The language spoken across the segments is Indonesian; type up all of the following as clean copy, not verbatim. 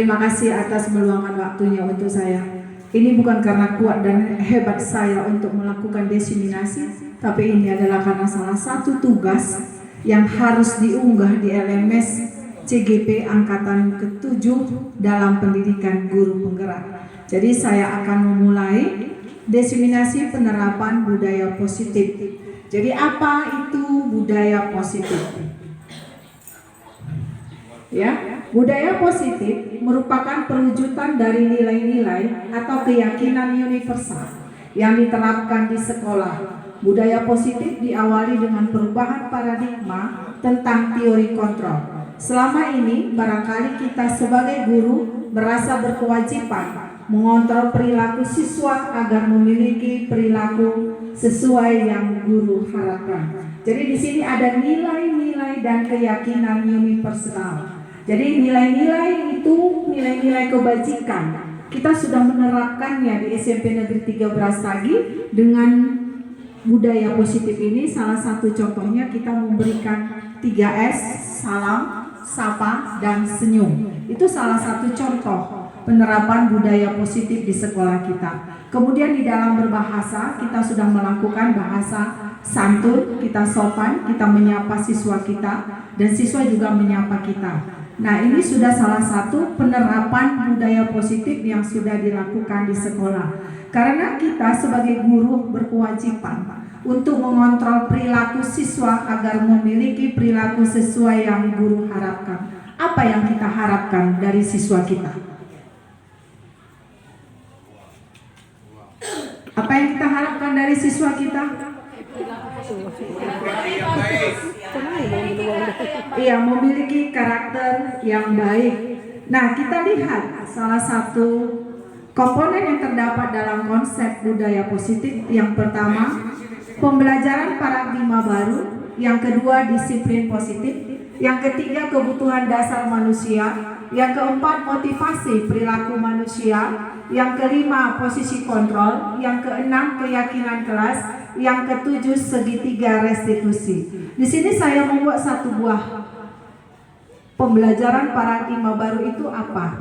Terima kasih atas meluangkan waktunya untuk saya. Ini bukan karena kuat dan hebat saya untuk melakukan diseminasi, tapi ini adalah karena salah satu tugas yang harus diunggah di LMS CGP Angkatan ke-7 dalam pendidikan guru penggerak. Jadi saya akan memulai diseminasi penerapan budaya positif. Jadi apa itu budaya positif? Ya, budaya positif merupakan perwujudan dari nilai-nilai atau keyakinan universal yang diterapkan di sekolah. Budaya positif diawali dengan perubahan paradigma tentang teori kontrol. Selama ini, barangkali kita sebagai guru merasa berkewajiban mengontrol perilaku siswa agar memiliki perilaku sesuai yang guru harapkan. Jadi di sini ada nilai-nilai dan keyakinan universal. Jadi nilai-nilai itu nilai-nilai kebajikan. Kita sudah menerapkannya di SMP Negeri 13 Tagi dengan budaya positif ini. Salah satu contohnya kita memberikan 3S, salam, sapa, dan senyum. Itu salah satu contoh penerapan budaya positif di sekolah kita. Kemudian di dalam berbahasa kita sudah melakukan bahasa santun, kita sopan, kita menyapa siswa kita, dan siswa juga menyapa kita. Nah, ini sudah salah satu penerapan budaya positif yang sudah dilakukan di sekolah. Karena kita sebagai guru berkewajiban untuk mengontrol perilaku siswa agar memiliki perilaku sesuai yang guru harapkan. Apa yang kita harapkan dari siswa kita? Apa yang kita harapkan dari siswa kita? Iya, memiliki karakter yang baik. Nah, kita lihat salah satu komponen yang terdapat dalam konsep budaya positif. Yang pertama, pembelajaran paradigma baru. Yang kedua, disiplin positif. Yang ketiga, kebutuhan dasar manusia. Yang keempat, motivasi perilaku manusia. Yang kelima, posisi kontrol. Yang keenam, keyakinan kelas. Yang ketujuh, segitiga restitusi. Di sini saya membuat satu buah pembelajaran paradigma baru itu apa?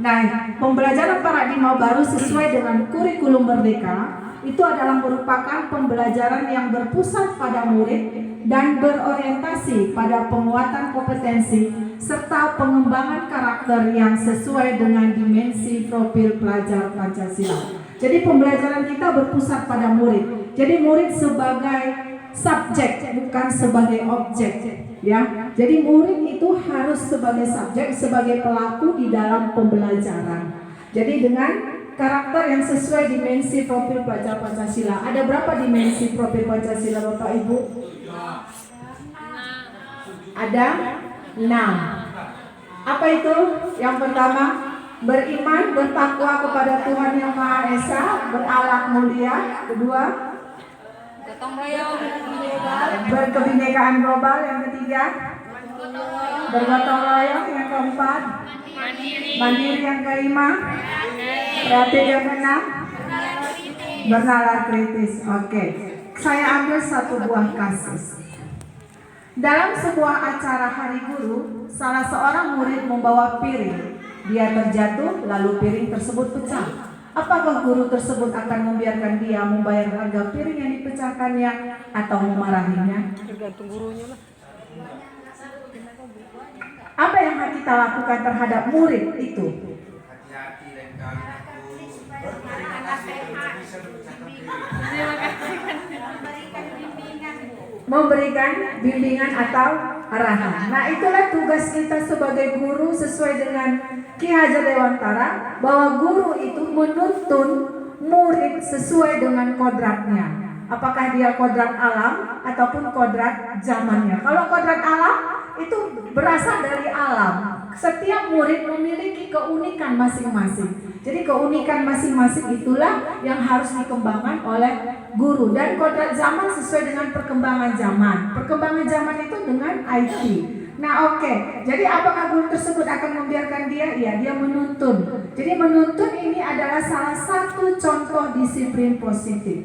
Nah, pembelajaran paradigma baru sesuai dengan kurikulum Merdeka itu adalah merupakan pembelajaran yang berpusat pada murid dan berorientasi pada penguatan kompetensi serta pengembangan karakter yang sesuai dengan dimensi profil pelajar Pancasila. Jadi pembelajaran kita berpusat pada murid. Jadi murid sebagai subjek, bukan sebagai objek, ya. Jadi murid itu harus sebagai subjek, sebagai pelaku di dalam pembelajaran. Jadi dengan karakter yang sesuai dimensi profil pelajar Pancasila. Ada berapa dimensi profil Pancasila, Bapak Ibu? Ada 6. Apa itu? Yang pertama, beriman, bertakwa kepada Tuhan Yang Maha Esa, berakhlak mulia. Kedua, berkebinekaan global. Yang ketiga, bergotong royong. Yang keempat, mandiri. Yang kelima, kreatif. Yang keenam, bernalar kritis. Oke, saya ambil satu buah kasus. Dalam sebuah acara hari guru, salah seorang murid membawa piring. Dia terjatuh, lalu piring tersebut pecah. Apakah guru tersebut akan membiarkan dia membayar harga piring yang dipecahkannya atau memarahinya? Tergantung gurunya lah. Apa yang kita lakukan terhadap murid itu? Memberikan bimbingan atau arahan. Nah, itulah tugas kita sebagai guru sesuai dengan Ki Hajar Dewantara, bahwa guru itu menuntun murid sesuai dengan kodratnya. Apakah dia kodrat alam ataupun kodrat zamannya. Kalau kodrat alam itu berasal dari alam. Setiap murid memiliki keunikan masing-masing. Jadi keunikan masing-masing itulah yang harus dikembangkan oleh guru. Dan kodrat zaman sesuai dengan perkembangan zaman. Perkembangan zaman itu dengan IT. Nah, oke. Jadi apakah guru tersebut akan membiarkan dia? Ya, dia menuntun. Jadi menuntun ini adalah salah satu contoh disiplin positif.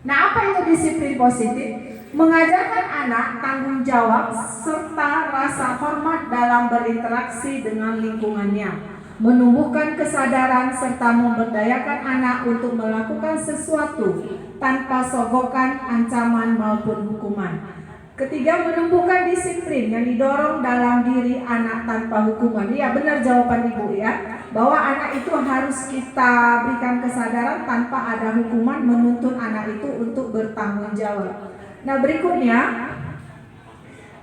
Nah, apa itu disiplin positif? Mengajarkan anak tanggung jawab serta rasa hormat dalam berinteraksi dengan lingkungannya. Menumbuhkan kesadaran serta memberdayakan anak untuk melakukan sesuatu tanpa sogokan, ancaman maupun hukuman. Ketiga, menumbuhkan disiplin yang didorong dalam diri anak tanpa hukuman. Iya, benar jawaban Ibu ya, bahwa anak itu harus kita berikan kesadaran tanpa ada hukuman, menuntun anak itu untuk bertanggung jawab. Nah, berikutnya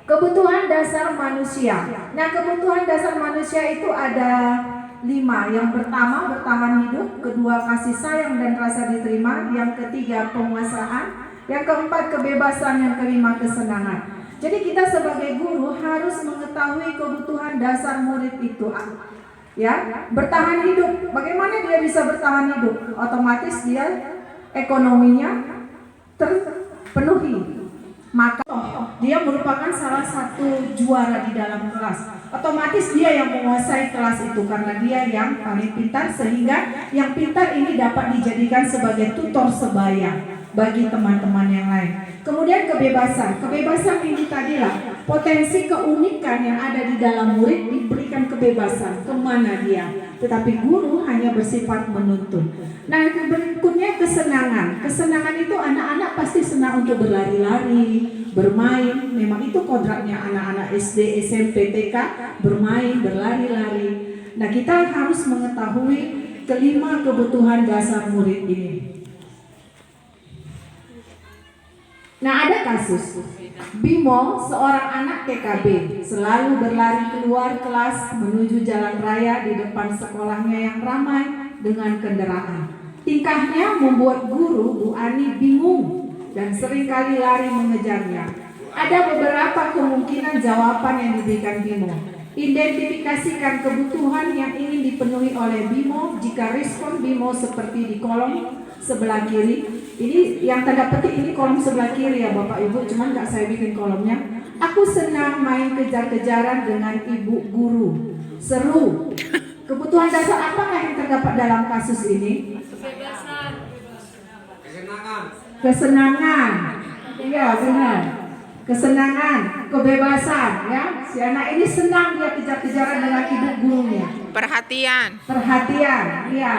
kebutuhan dasar manusia. Nah, kebutuhan dasar manusia itu ada 5. Yang pertama, bertahan hidup. Kedua, kasih sayang dan rasa diterima. Yang ketiga, penguasaan. Yang keempat, kebebasan. Yang kelima, kesenangan. Jadi kita sebagai guru harus mengetahui kebutuhan dasar murid itu. Ya, bertahan hidup. Bagaimana dia bisa bertahan hidup? Otomatis dia ekonominya terpenuhi. Maka dia merupakan salah satu juara di dalam kelas. Otomatis dia yang menguasai kelas itu karena dia yang paling pintar, sehingga yang pintar ini dapat dijadikan sebagai tutor sebaya bagi teman-teman yang lain. Kemudian kebebasan. Kebebasan ini tadilah potensi keunikan yang ada di dalam murid diberikan kebebasan kemana dia. Tetapi guru hanya bersifat menuntun. Nah, berikutnya kesenangan. Kesenangan itu anak-anak pasti senang untuk berlari-lari, bermain. Memang itu kodratnya anak-anak SD, SMP, TK, bermain, berlari-lari. Nah, kita harus mengetahui kelima kebutuhan dasar murid ini. Nah, ada kasus Bimo, seorang anak TKB, selalu berlari keluar kelas menuju jalan raya di depan sekolahnya yang ramai dengan kendaraan. Tingkahnya membuat guru Bu Ani bingung dan seringkali lari mengejarnya. Ada beberapa kemungkinan jawaban yang diberikan Bimo. Identifikasikan kebutuhan yang ingin dipenuhi oleh Bimo. Jika respon Bimo seperti di kolom sebelah kiri. Ini yang tanda petik ini kolom sebelah kiri ya Bapak Ibu, cuman nggak saya bikin kolomnya. Aku senang main kejar-kejaran dengan ibu guru. Seru. Kebutuhan dasar apakah yang terdapat dalam kasus ini? Kebebasan. Kesenangan. Iya benar. Kesenangan, kebebasan ya. Si anak ini senang dia kejar-kejaran dengan ibu gurunya. Perhatian. Perhatian, iya.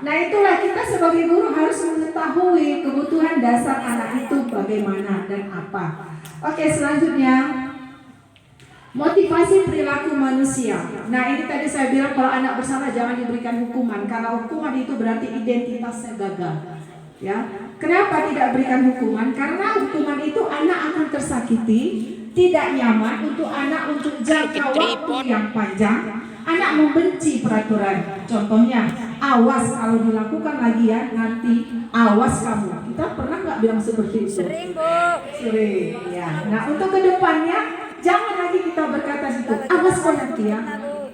Nah, itulah kita sebagai guru harus mengetahui kebutuhan dasar anak itu bagaimana dan apa. Oke, selanjutnya motivasi perilaku manusia. Nah, ini tadi saya bilang kalau anak bersalah jangan diberikan hukuman, karena hukuman itu berarti identitasnya gagal. Ya, kenapa tidak berikan hukuman? Karena hukuman itu anak akan tersakiti, tidak nyaman untuk anak untuk jangka waktu yang panjang. Anak membenci peraturan. Contohnya, awas kalau dilakukan lagi ya, nanti awas kamu. Kita pernah nggak bilang seperti itu? Sering, Bu. Sering, ya. Nah, untuk kedepannya jangan lagi kita berkata situ, awas kau nanti ya.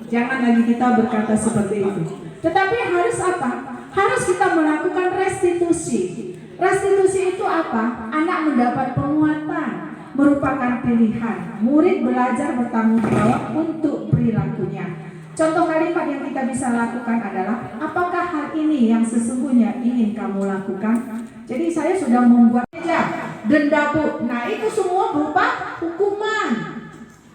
Jangan lagi kita berkata seperti itu. Tetapi harus apa? Harus kita melakukan restitusi. Restitusi itu apa? Anak mendapat penguatan, merupakan pilihan. Murid belajar bertanggung jawab untuk perilakunya. Contoh kalimat yang kita bisa lakukan adalah, apakah hal ini yang sesungguhnya ingin kamu lakukan? Jadi saya sudah membuat meja, denda Bu. Nah, itu semua berupa hukuman,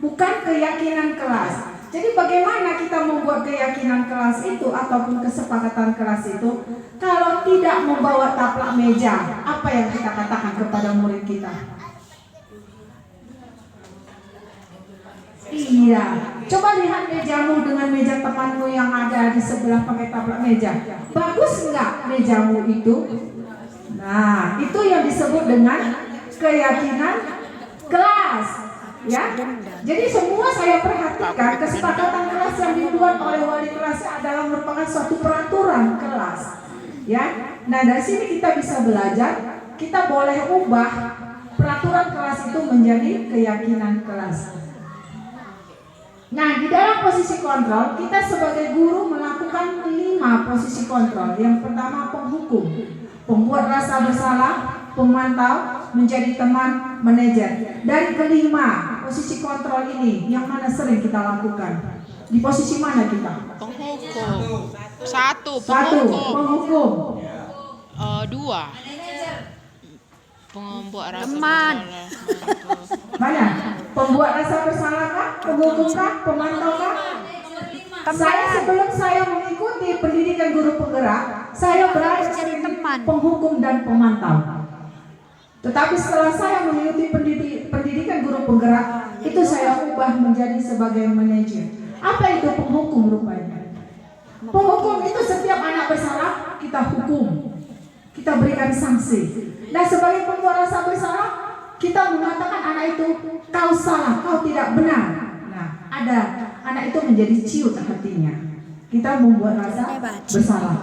bukan keyakinan kelas. Jadi bagaimana kita membuat keyakinan kelas itu ataupun kesepakatan kelas itu kalau tidak membawa taplak meja? Apa yang kita katakan kepada murid kita? Iya, coba lihat mejamu dengan meja temanmu yang ada di sebelah pakai taplak meja. Bagus enggak mejamu itu? Nah, itu yang disebut dengan keyakinan kelas. Ya, jadi semua saya perhatikan kesepakatan kelas yang dibuat oleh wali kelas adalah merupakan suatu peraturan kelas. Ya, nah dari sini kita bisa belajar, kita boleh ubah peraturan kelas itu menjadi keyakinan kelas. Nah, di dalam posisi kontrol, kita sebagai guru melakukan 5 posisi kontrol. Yang pertama penghukum, pembuat rasa bersalah, pemantau, menjadi teman, manajer. Dari kelima posisi kontrol ini, yang mana sering kita lakukan? Di posisi mana kita? Penghukum. Satu, Satu, penghukum. penghukum. 2. Pembuat rasa Teman. bersalah. Mana? Pembuat rasa bersalah kah? Penghukum kah? Pemantau kah? Saya sebelum saya mengikuti pendidikan guru penggerak, saya berada Jadi sebagai teman. penghukum dan pemantau. Tetapi setelah saya mengikuti pendidikan guru penggerak, itu saya ubah menjadi sebagai manajer. Apa itu penghukum rupanya? Penghukum itu setiap anak bersalah kita hukum, kita berikan sanksi. Nah, sebagai pembuat rasa bersalah, kita mengatakan anak itu kau salah, kau tidak benar. Nah, ada anak itu menjadi ciut hatinya. Kita membuat rasa bersalah.